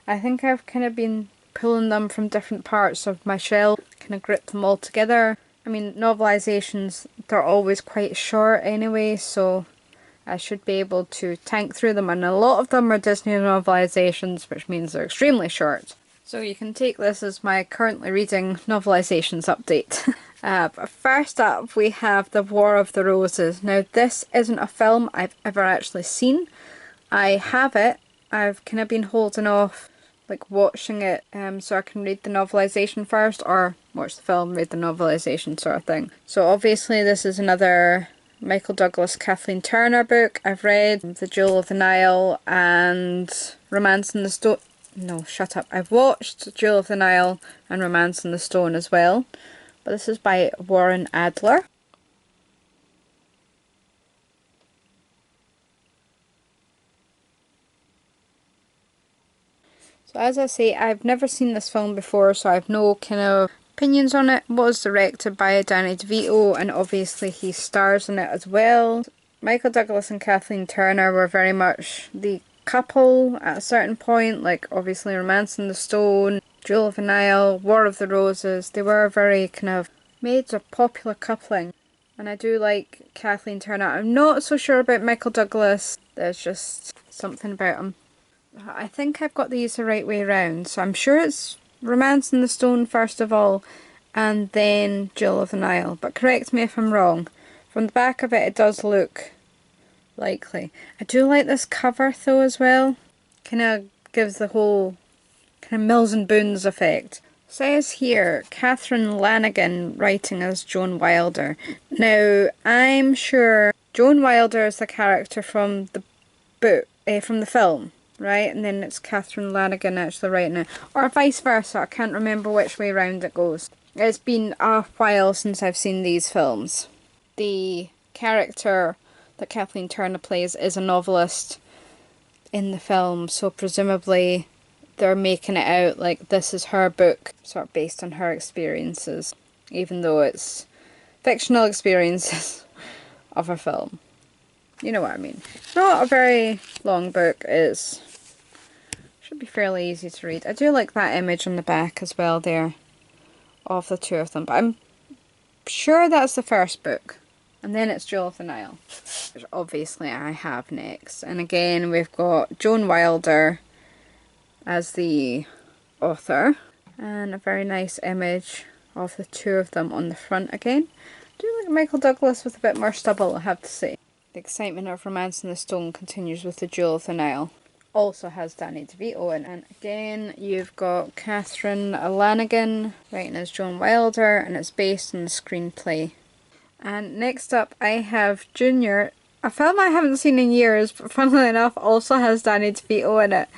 I think I've kind of been pulling them from different parts of my shelf, kind of grip them all together. I mean, novelizations, they're always quite short anyway, so I should be able to tank through them, and a lot of them are Disney novelizations, which means they're extremely short. So you can take this as my currently reading novelizations update. But first up we have The War of the Roses. Now this isn't a film I've ever actually seen. I have it. I've kind of been holding off like watching it so I can read the novelization first, or watch the film, read the novelization sort of thing. So obviously this is another Michael Douglas, Kathleen Turner book. I've read The Jewel of the Nile and Romance in the Stone. No, shut up. I've watched Jewel of the Nile and Romance in the Stone as well. But this is by Warren Adler. So as I say, I've never seen this film before, so I have no kind of opinions on it. It was directed by Danny DeVito, and obviously he stars in it as well. Michael Douglas and Kathleen Turner were very much the couple at a certain point, like obviously Romance in the Stone, Jewel of the Nile, War of the Roses. They were very kind of made a popular coupling, and I do like Kathleen Turner. I'm not so sure about Michael Douglas. There's just something about him. I think I've got these the right way around, so I'm sure it's Romance in the Stone first of all, and then Jewel of the Nile, but correct me if I'm wrong. From the back of it, it does look likely. I do like this cover though as well. Kind of gives the whole kind of Mills and Boons effect. Says here, Catherine Lanigan writing as Joan Wilder. Now, I'm sure Joan Wilder is the character from the book, from the film, right? And then it's Catherine Lanigan actually writing it. Or vice versa, I can't remember which way round it goes. It's been a while since I've seen these films. The character that Kathleen Turner plays is a novelist in the film, so presumably they're making it out like this is her book, sort of based on her experiences, even though it's fictional experiences of a film. You know what I mean. It's not a very long book. Should be fairly easy to read. I do like that image on the back as well there of the two of them, but I'm sure that's the first book. And then it's Jewel of the Nile, which obviously I have next. And again, we've got Joan Wilder as the author, and a very nice image of the two of them on the front again. I do like Michael Douglas with a bit more stubble, I have to say. The excitement of Romance in the Stone continues with The Jewel of the Nile. Also has Danny DeVito in, and again you've got Catherine Lanigan writing as Joan Wilder, and it's based on the screenplay. And next up I have Junior, a film I haven't seen in years, but funnily enough also has Danny DeVito in it.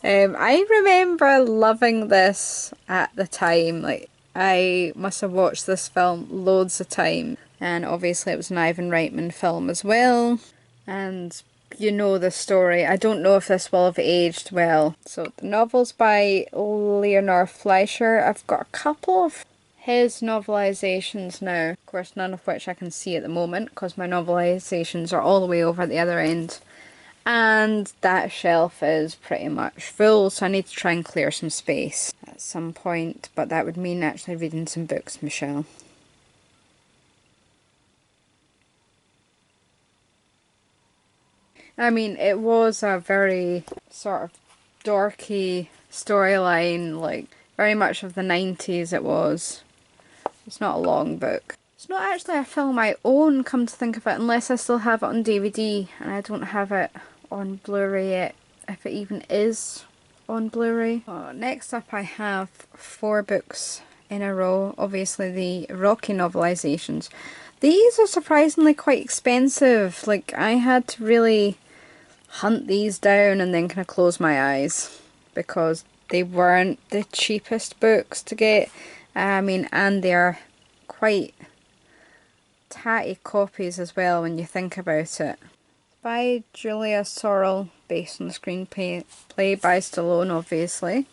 I remember loving this at the time. Like, I must have watched this film loads of time, and obviously it was an Ivan Reitman film as well, and you know the story. I don't know if this will have aged well. So the novel's by Leonore Fleischer. I've got a couple of his novelizations now, of course none of which I can see at the moment because my novelizations are all the way over at the other end, and that shelf is pretty much full, so I need to try and clear some space at some point, but that would mean actually reading some books, Michelle. I mean, it was a very sort of dorky storyline, like very much of the 90s it was. It's not a long book. It's not actually a film I own, come to think of it, unless I still have it on DVD, and I don't have it on Blu-ray yet, if it even is on Blu-ray. Next up I have 4 books in a row, obviously the Rocky novelizations. These are surprisingly quite expensive. Like, I had to really hunt these down and then kind of close my eyes because they weren't the cheapest books to get. I mean, and they're quite tatty copies as well when you think about it. By Julia Sorel, based on the screenplay by Stallone, obviously.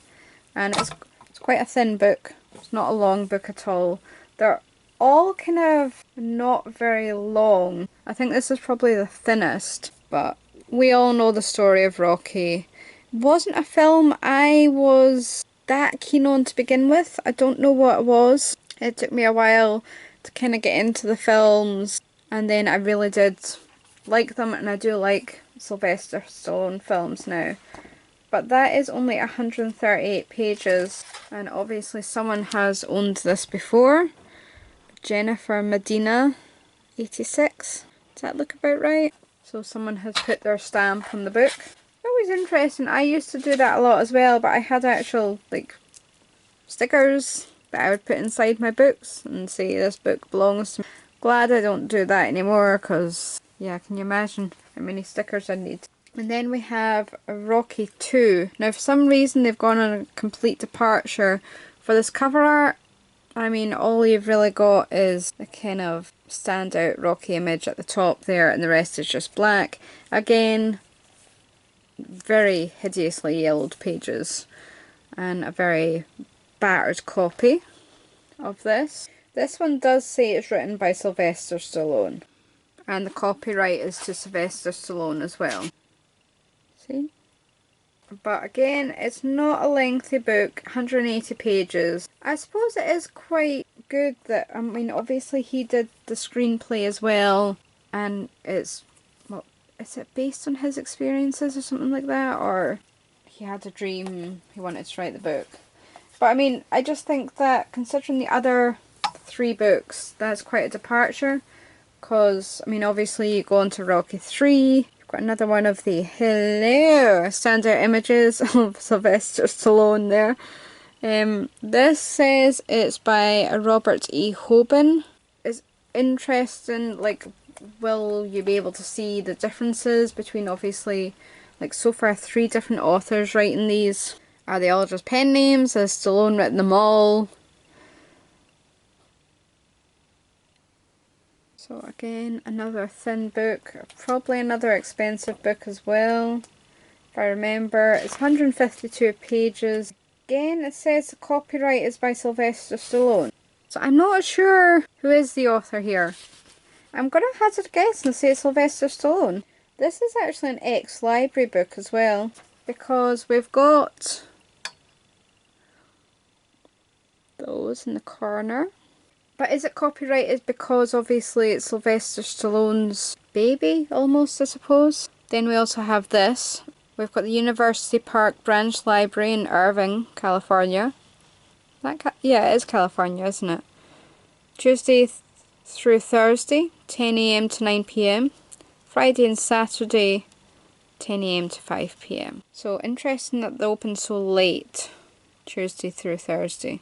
And it's quite a thin book. It's not a long book at all. They're all kind of not very long. I think this is probably the thinnest, but we all know the story of Rocky. Wasn't a film I was that keen on to begin with. I don't know what it was. It took me a while to kind of get into the films, and then I really did like them, and I do like Sylvester Stallone films now. But that is only 138 pages, and obviously someone has owned this before. Jennifer Medina, 86. Does that look about right? So someone has put their stamp on the book. Always interesting. I used to do that a lot as well, but I had actual like stickers that I would put inside my books and say this book belongs to me. Glad I don't do that anymore, because yeah, can you imagine how many stickers I need? And then we have Rocky 2. Now for some reason they've gone on a complete departure for this cover art. I mean, all you've really got is the kind of standout Rocky image at the top there, and the rest is just black. Again, very hideously yellowed pages, and a very battered copy of this. This one does say it's written by Sylvester Stallone, and the copyright is to Sylvester Stallone as well. See? But again, it's not a lengthy book, 180 pages. I suppose it is quite good that, I mean, obviously he did the screenplay as well, and it's, well, is it based on his experiences or something like that, or he had a dream, he wanted to write the book. But I mean, I just think that considering the other 3 books, that's quite a departure, because, I mean, obviously you go on to Rocky 3, got another one of the standout images of Sylvester Stallone there. This says it's by Robert E. Hoban. It's interesting, like, will you be able to see the differences between, obviously, like, so far 3 different authors writing these? Are they all just pen names? Has Stallone written them all? So again, another thin book, probably another expensive book as well, if I remember. It's 152 pages. Again, it says the copyright is by Sylvester Stallone. So I'm not sure who is the author here. I'm going to hazard a guess and say Sylvester Stallone. This is actually an ex-library book as well, because we've got those in the corner. But is it copyrighted because obviously it's Sylvester Stallone's baby, almost, I suppose? Then we also have this. We've got the University Park Branch Library in Irving, California. Yeah, it is California, isn't it? Tuesday through Thursday, 10 AM to 9 PM. Friday and Saturday, 10 AM to 5 PM. So interesting that they open so late, Tuesday through Thursday.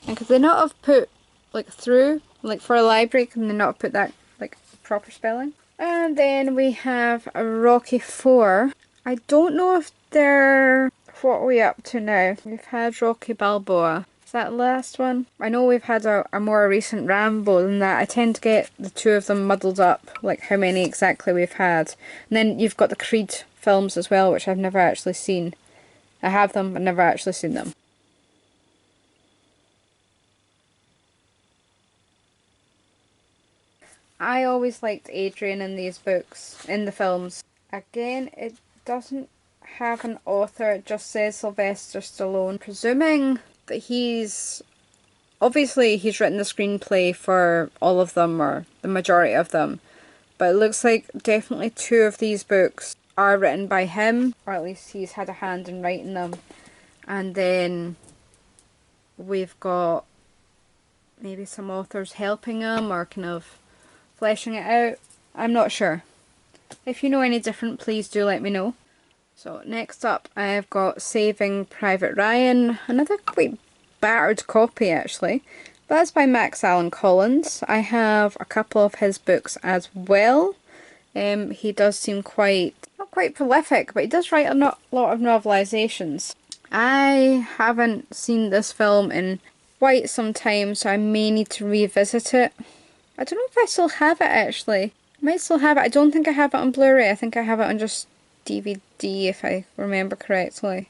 And could they not have put like through, like for a library, can they not put that like proper spelling? And then we have a Rocky 4. I don't know if they're, what are we up to now? We've had Rocky Balboa. Is that the last one? I know we've had a more recent Rambo than that. I tend to get the 2 of them muddled up, like how many exactly we've had. And then you've got the Creed films as well, which I've never actually seen. I have them, but never actually seen them. I always liked Adrian in these books, in the films. Again, it doesn't have an author, it just says Sylvester Stallone. Presuming that obviously he's written the screenplay for all of them, or the majority of them. But it looks like definitely 2 of these books are written by him, or at least he's had a hand in writing them. And then we've got maybe some authors helping him, or kind of fleshing it out. I'm not sure. If you know any different, please do let me know. So next up I've got Saving Private Ryan, another quite battered copy actually. That's by Max Allan Collins. I have a couple of his books as well. He does seem not quite prolific, but he does write a lot of novelizations. I haven't seen this film in quite some time, so I may need to revisit it. I don't know if I still have it actually. I might still have it. I don't think I have it on Blu-ray. I think I have it on just DVD if I remember correctly.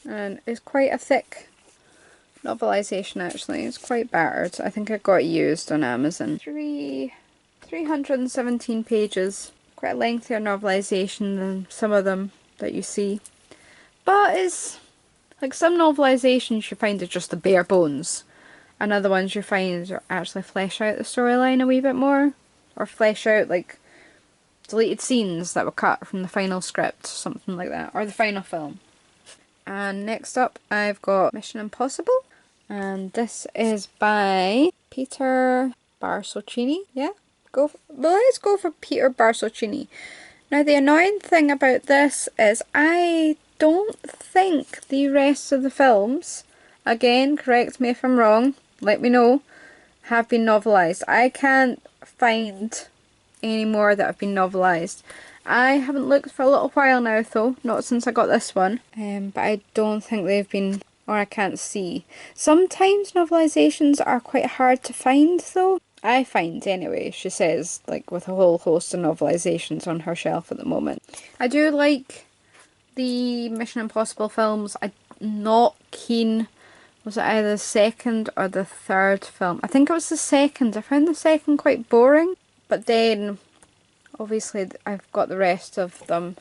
And it's quite a thick novelization actually. It's quite battered. I think I got it used on Amazon. 3 317 pages. Quite a lengthier novelisation than some of them that you see. But it's like some novelisations you find are just the bare bones. And other ones you find actually flesh out the storyline a wee bit more. Or flesh out like deleted scenes that were cut from the final script, something like that. Or the final film. And next up I've got Mission Impossible. And this is by Peter Barsocchini. Yeah? Let's go for Peter Barsocchini. Now the annoying thing about this is I don't think the rest of the films, again correct me if I'm wrong, let me know, have been novelised. I can't find any more that have been novelised. I haven't looked for a little while now though, not since I got this one, but I don't think they've been, or I can't see. Sometimes novelisations are quite hard to find though. I find anyway, she says, like with a whole host of novelisations on her shelf at the moment. I do like the Mission Impossible films. I'm not keen, was it either the second or the third film? I think it was the second. I found the second quite boring, but then obviously I've got the rest of them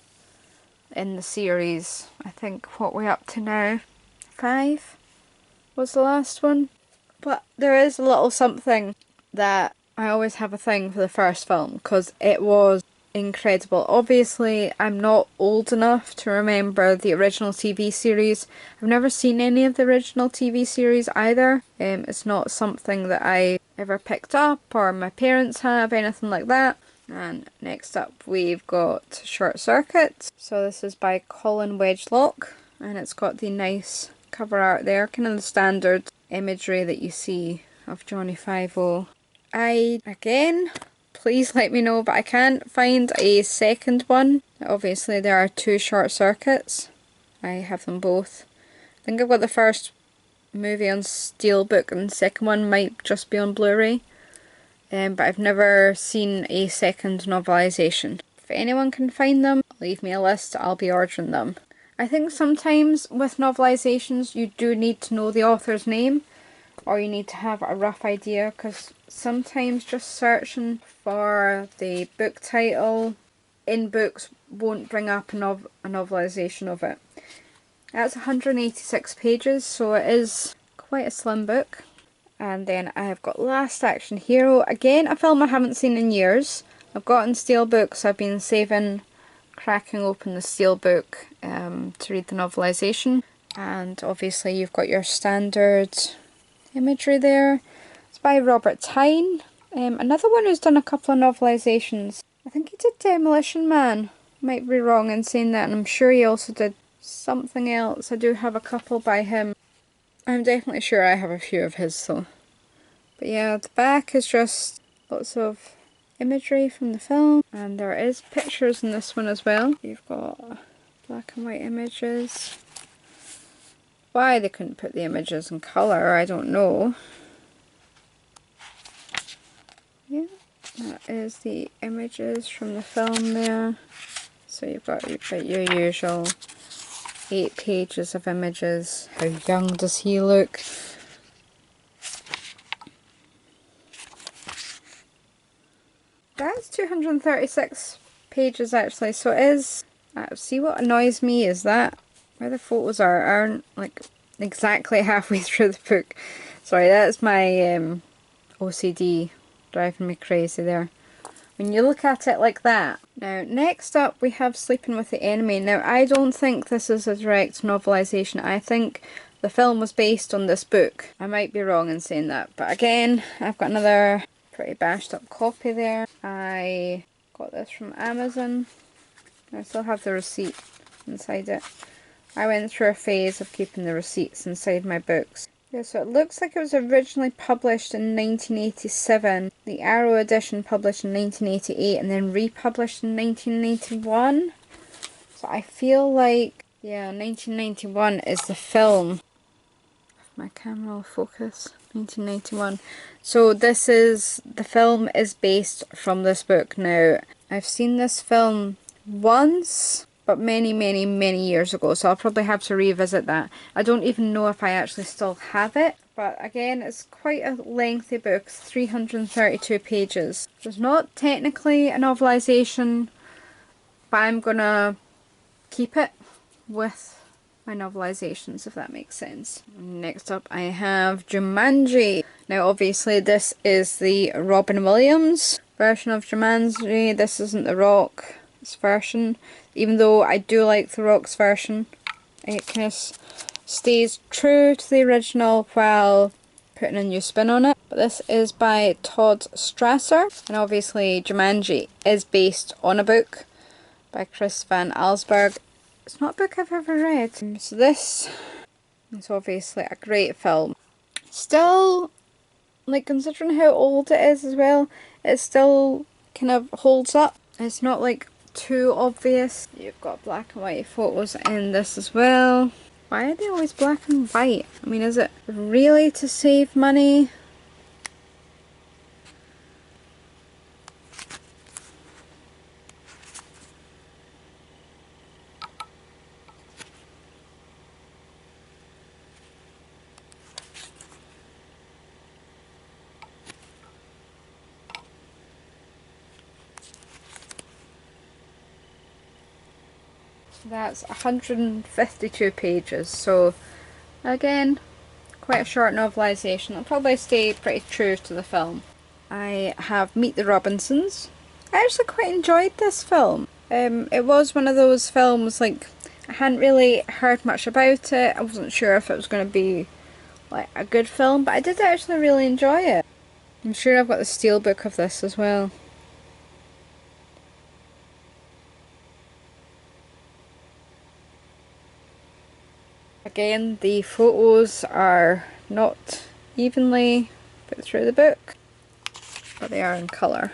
in the series. I think what we're up to now, 5 was the last one. But there is a little something that I always have a thing for the first film because it was incredible. Obviously I'm not old enough to remember the original TV series. I've never seen any of the original TV series either. It's not something that I ever picked up or my parents have, anything like that. And next up we've got Short Circuit. So this is by Colin Wedgelock and it's got the nice cover art there, kind of the standard imagery that you see of Johnny 5-0. Again, please let me know, but I can't find a second one. Obviously there are 2 Short Circuits. I have them both. I think I've got the first movie on Steelbook and the second one might just be on Blu-ray. But I've never seen a second novelisation. If anyone can find them, leave me a list, I'll be ordering them. I think sometimes with novelisations you do need to know the author's name, or you need to have a rough idea, because sometimes just searching for the book title in books won't bring up a novelisation of it. That's 186 pages, so it is quite a slim book. And then I have got Last Action Hero, again a film I haven't seen in years. I've got in steelbook, so I've been saving, cracking open the steelbook to read the novelisation. And obviously you've got your standard imagery there. It's by Robert Tine. Another one who's done a couple of novelisations. I think he did Demolition Man. Might be wrong in saying that, and I'm sure he also did something else. I do have a couple by him. I'm definitely sure I have a few of his though. But yeah, the back is just lots of imagery from the film, and there is pictures in this one as well. You've got black and white images. Why they couldn't put the images in colour, I don't know. Yeah, that is the images from the film there. So you've got your usual 8 pages of images. How young does he look? That's 236 pages actually, so it is... see what annoys me is that where the photos aren't like exactly halfway through the book. Sorry, that's my OCD driving me crazy there. When you look at it like that. Now, next up we have Sleeping with the Enemy. Now, I don't think this is a direct novelisation. I think the film was based on this book. I might be wrong in saying that. But again, I've got another pretty bashed up copy there. I got this from Amazon. I still have the receipt inside it. I went through a phase of keeping the receipts inside my books. Yeah, so it looks like it was originally published in 1987. The Arrow edition published in 1988 and then republished in 1991. So I feel like, yeah, 1991 is the film. My camera will focus. 1991. So this is, the film is based from this book. Now, I've seen this film once, but many years ago, so I'll probably have to revisit that. I don't even know if I actually still have it, but But again, it's quite a lengthy book, 332 pages. It's not technically a novelization, but I'm gonna keep it with my novelizations, if that makes sense. Next up I have Jumanji. Now obviously this is the Robin Williams version of Jumanji. This isn't the Rock's version, even though I do like the Rock's version. It kind of stays true to the original while putting a new spin on it. But this is by Todd Strasser, and obviously Jumanji is based on a book by Chris Van Allsburg. It's not a book I've ever read. So this is obviously a great film. Still, like, considering how old it is as well, it still kind of holds up. It's not like too obvious. You've got black and white photos in this as well. Why are they always black and white? I mean, is it really to save money? That's 152 pages, so again, quite a short novelisation. It'll probably stay pretty true to the film. I have Meet the Robinsons. I actually quite enjoyed this film. It was one of those films, like, I hadn't really heard much about it. I wasn't sure if it was going to be like a good film, but I did actually really enjoy it. I'm sure I've got the steelbook of this as well. Again, the photos are not evenly put through the book, but they are in colour.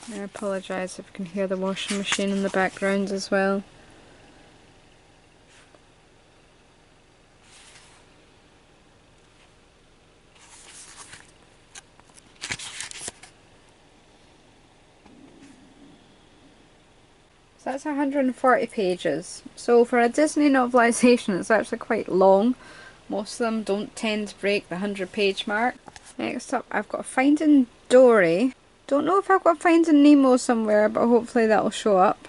I apologise if you can hear the washing machine in the background as well. So that's 140 pages. So for a Disney novelisation, it's actually quite long. Most of them don't tend to break the 100-page mark. Next up, I've got Finding Dory. Don't know if I've got Finding Nemo somewhere, but hopefully that'll show up.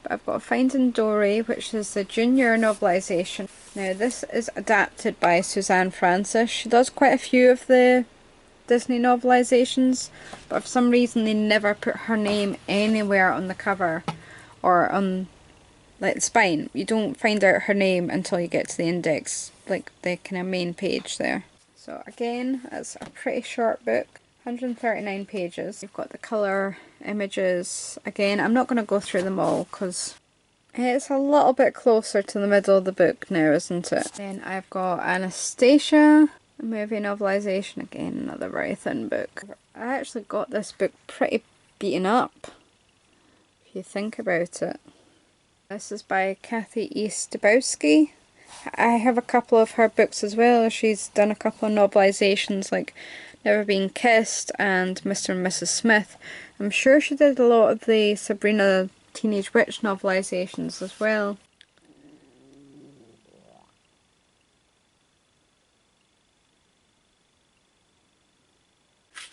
But I've got Finding Dory, which is the junior novelisation. Now this is adapted by Suzanne Francis. She does quite a few of the Disney novelizations, but for some reason they never put her name anywhere on the cover or on, like, the spine. You don't find out her name until you get to the index, like the kind of main page there. So again, it's a pretty short book, 139 pages. You've got the colour images. Again, I'm not going to go through them all because it's a little bit closer to the middle of the book now, isn't it? Then I've got Anastasia, a movie novelisation. Again, another very thin book. I actually got this book pretty beaten up, if you think about it. This is by Kathy Eastebowski. I have a couple of her books as well. She's done a couple of novelizations like Never Been Kissed and Mr. and Mrs. Smith. I'm sure she did a lot of the Sabrina Teenage Witch novelizations as well.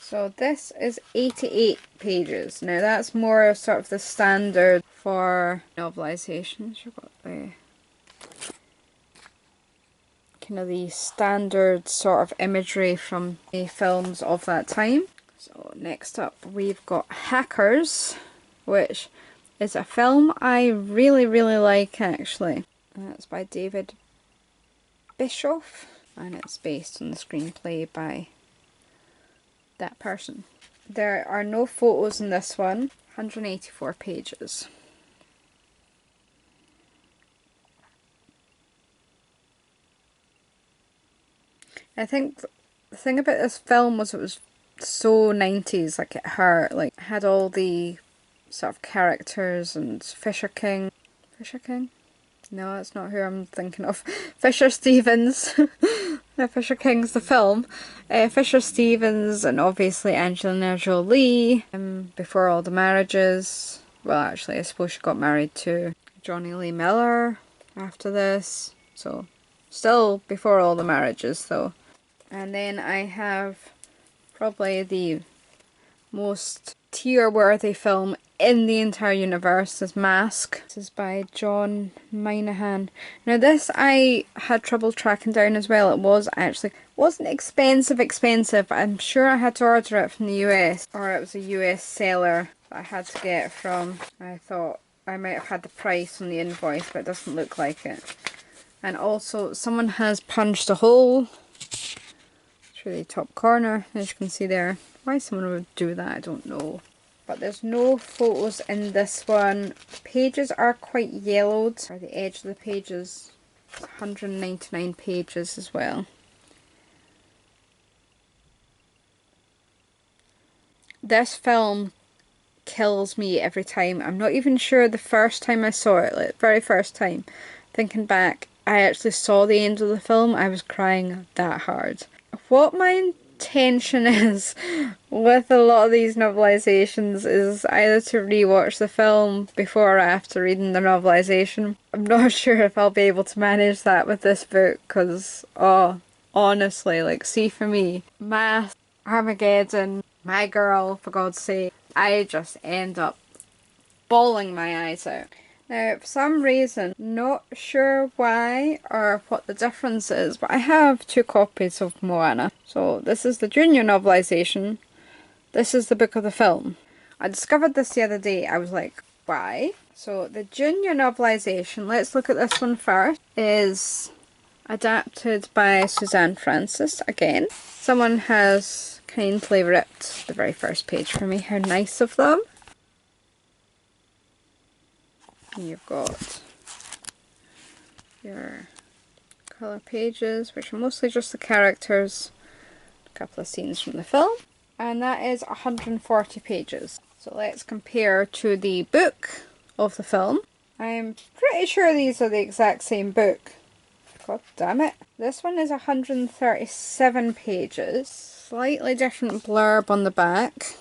So this is 88 pages. Now that's more sort of the standard for novelizations. You've got the kind of the standard sort of imagery from the films of that time. So next up we've got Hackers, which is a film I really like actually. That's by David Bischoff and it's based on the screenplay by that person. There are no photos in this one. 184 pages. I think the thing about this film was it was so 90s, like it hurt. Like, it had all the sort of characters and Fisher King. Fisher King? No, that's not who I'm thinking of. Fisher Stevens. No, Fisher King's the film. Fisher Stevens and obviously Angelina Jolie. Before All the Marriages. Well, actually, I suppose she got married to Johnny Lee Miller after this. So, still before All the Marriages, though. And then I have probably the most tear-worthy film in the entire universe is Mask. This is by John Minahan. Now this I had trouble tracking down as well. It wasn't expensive. I'm sure I had to order it from the US, or it was a US seller that I had to get from. I thought I might have had the price on the invoice, but it doesn't look like it. And also someone has punched a hole through the top corner, as you can see there. Why someone would do that, I don't know. But there's no photos in this one. The pages are quite yellowed, or the edge of the pages. 199 pages as well. This film kills me every time. I'm not even sure the first time I saw it, like very first time. Thinking back, I actually saw the end of the film, I was crying that hard. What my intention is with a lot of these novelizations is either to rewatch the film before or after reading the novelization. I'm not sure if I'll be able to manage that with this book because, oh, honestly, like, see for me, Math, Armageddon, My Girl, for God's sake, I just end up bawling my eyes out. Now, for some reason, not sure why or what the difference is, but I have 2 copies of Moana. So this is the junior novelization. This is the book of the film. I discovered this the other day. I was like, why? So the junior novelization, let's look at this one first, is adapted by Suzanne Francis again. Someone has kindly ripped the very first page for me. How nice of them. You've got your colour pages, which are mostly just the characters, a couple of scenes from the film, and that is 140 pages. So let's compare to the book of the film. I'm pretty sure these are the exact same book. God damn it. This one is 137 pages, slightly different blurb on the back.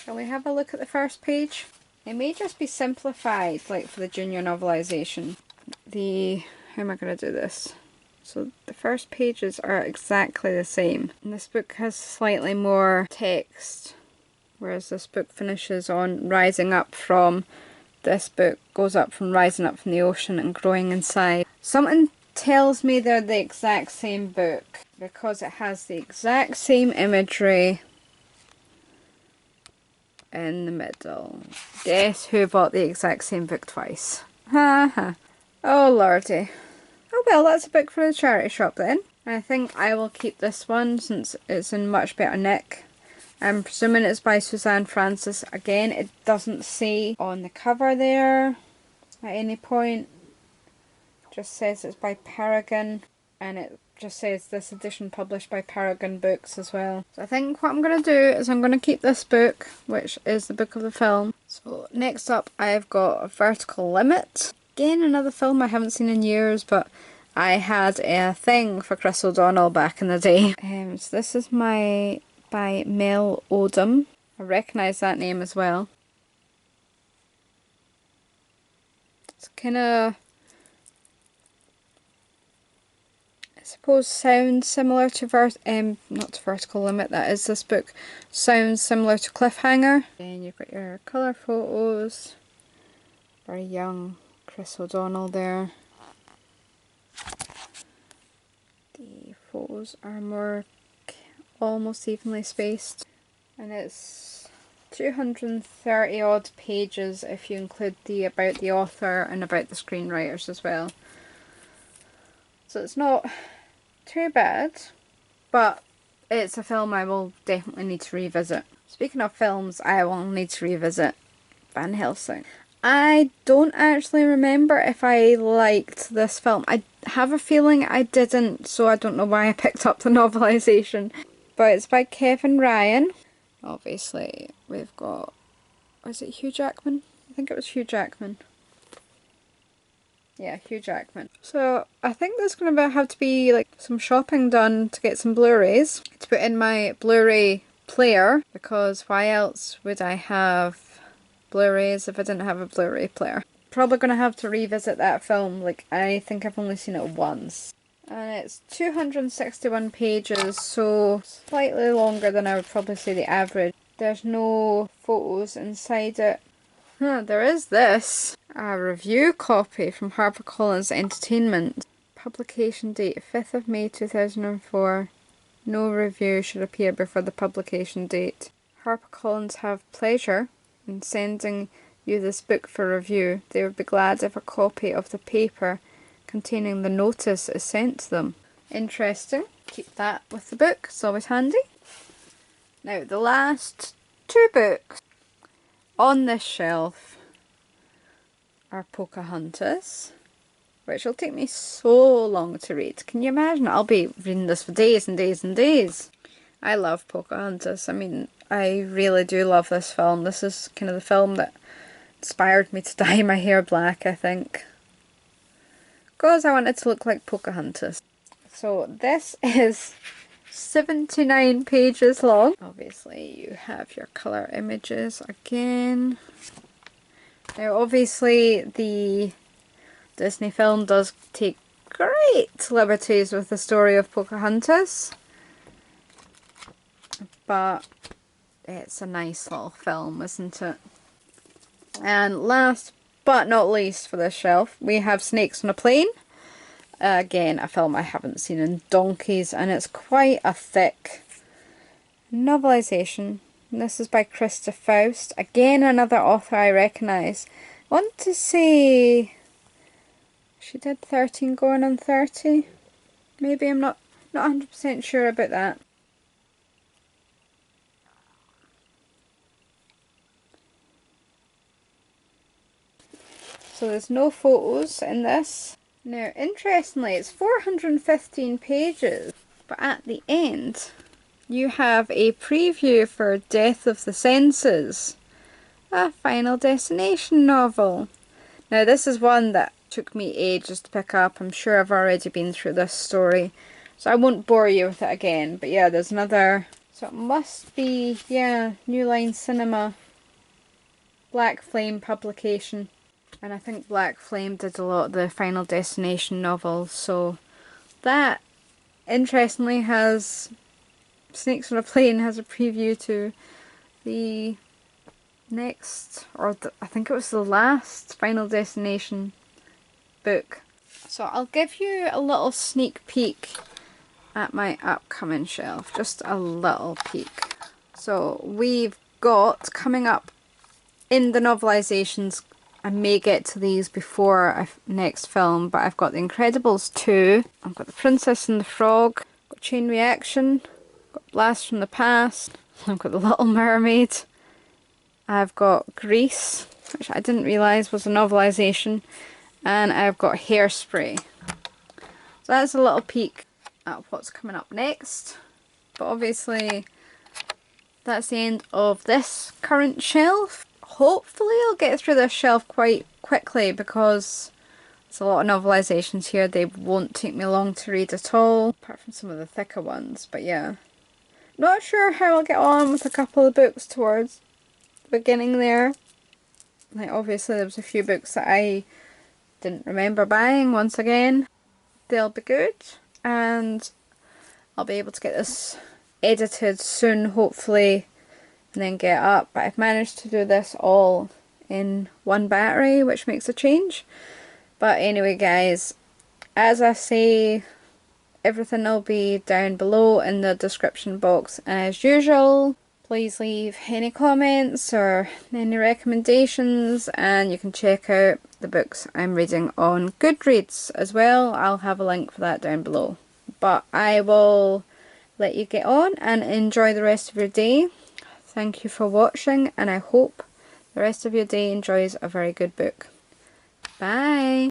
Shall we have a look at the first page? It may just be simplified, like for the junior novelization. How am I going to do this? So the first pages are exactly the same. And this book has slightly more text, whereas this book finishes on rising up from, this book goes up from rising up from the ocean and growing inside. Something tells me they're the exact same book, because it has the exact same imagery in the middle. Guess who bought the exact same book twice? Ha ha. Oh lordy. Oh well, that's a book for the charity shop then. I think I will keep this one since it's in much better nick. I'm presuming it's by Suzanne Francis. Again, it doesn't say on the cover there at any point. It just says it's by Paragon, and it just says this edition published by Paragon Books as well. So I think what I'm going to do is I'm going to keep this book, which is the book of the film. So next up I've got Vertical Limit. Again, another film I haven't seen in years, but I had a thing for Chris O'Donnell back in the day. So this is by Mel Odom. I recognise that name as well. It's kind of, I suppose, sounds similar to not to Vertical Limit, that is this book. Sounds similar to Cliffhanger. And you've got your colour photos. Very young Chris O'Donnell there. The photos are more almost evenly spaced. And it's 230 odd pages if you include the about the author and about the screenwriters as well. So it's not too bad, but it's a film I will definitely need to revisit. Speaking of films I will need to revisit, Van Helsing. I don't actually remember if I liked this film. I have a feeling I didn't, so I don't know why I picked up the novelization. But it's by Kevin Ryan. Obviously, we've got, was it Hugh Jackman? I think it was Hugh Jackman. Yeah, Hugh Jackman. So I think there's going to have to be like some shopping done to get some Blu-rays to put in my Blu-ray player, because why else would I have Blu-rays if I didn't have a Blu-ray player? Probably going to have to revisit that film. Like, I think I've only seen it once. And it's 261 pages, so slightly longer than I would probably say the average. There's no photos inside it. There is this. A review copy from HarperCollins Entertainment. Publication date 5th of May 2004. No review should appear before the publication date. HarperCollins have pleasure in sending you this book for review. They would be glad if a copy of the paper containing the notice is sent to them. Interesting. Keep that with the book. It's always handy. Now, the last two books on this shelf are Pocahontas, which will take me so long to read. Can you imagine? I'll be reading this for days and days and days. I love Pocahontas. I mean, I really do love this film. This is kind of the film that inspired me to dye my hair black, I think, because I wanted to look like Pocahontas. So this is 79 pages long. Obviously you have your colour images again. Now obviously the Disney film does take great liberties with the story of Pocahontas, but it's a nice little film, isn't it? And last but not least for this shelf, we have Snakes on a Plane. Again, a film I haven't seen in donkeys, and it's quite a thick novelization. And this is by Krista Faust. Again, another author I recognise. I want to say she did 13 Going on 30. Maybe, I'm not 100% sure about that. So there's no photos in this. Now, interestingly, it's 415 pages, but at the end, you have a preview for Death of the Senses, a Final Destination novel. Now, this is one that took me ages to pick up. I'm sure I've already been through this story, so I won't bore you with it again. But yeah, there's another, so it must be, yeah, New Line Cinema, Black Flame publication. And I think Black Flame did a lot of the Final Destination novels, so that, interestingly, has Snakes on a Plane has a preview to the next, or I think it was the last Final Destination book. So I'll give you a little sneak peek at my upcoming shelf, just a little peek. So we've got, coming up in the novelizations, I may get to these before next film, but I've got The Incredibles 2, I've got The Princess and the Frog, I've got Chain Reaction, I've got Blast from the Past, I've got The Little Mermaid, I've got Grease, which I didn't realise was a novelization, and I've got Hairspray. So that's a little peek at what's coming up next, but obviously that's the end of this current shelf. Hopefully I'll get through this shelf quite quickly, because there's a lot of novelizations here. They won't take me long to read at all, apart from some of the thicker ones. But yeah, not sure how I'll get on with a couple of books towards the beginning there. Like, obviously there was a few books that I didn't remember buying. Once again, they'll be good, and I'll be able to get this edited soon, hopefully, and then get up. But I've managed to do this all in one battery, which makes a change. But anyway guys, as I say, everything will be down below in the description box as usual. Please leave any comments or any recommendations, and you can check out the books I'm reading on Goodreads as well. I'll have a link for that down below. But I will let you get on and enjoy the rest of your day. Thank you for watching, and I hope the rest of your day enjoys a very good book. Bye!